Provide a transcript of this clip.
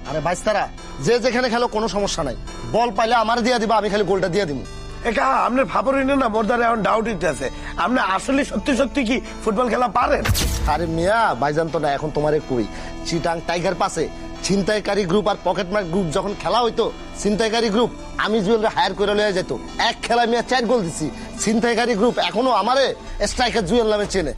আরে বাইস্তারা যে যেখানে খেলো কোনো সমস্যা নাই, বল পাইলে আমার দিয়ে দিবা, আমি খালি গোলটা দিয়ে দিব। একা আপনি ফাপরিনে না মোর দ্বারা এখন ডাউট আছে, আপনি আসলে সত্যি সত্যি কি ফুটবল খেলা পারেন? আরে মিয়া ভাইজান তো না, এখন তোমারে কই চিটাং টাইগার পাশে ছিনতাইকারী গ্রুপ আর পকেটমার গ্রুপ যখন খেলা হইতো, ছিনতাইকারী গ্রুপ আমি জুয়েলরে হায়ার করে লয়ে যেত, এক খেলায় মিয়া 4 গোল দিছি। ছিনতাইকারী গ্রুপ এখনো আমারে স্ট্রাইকার জুয়েল নামে চেনে।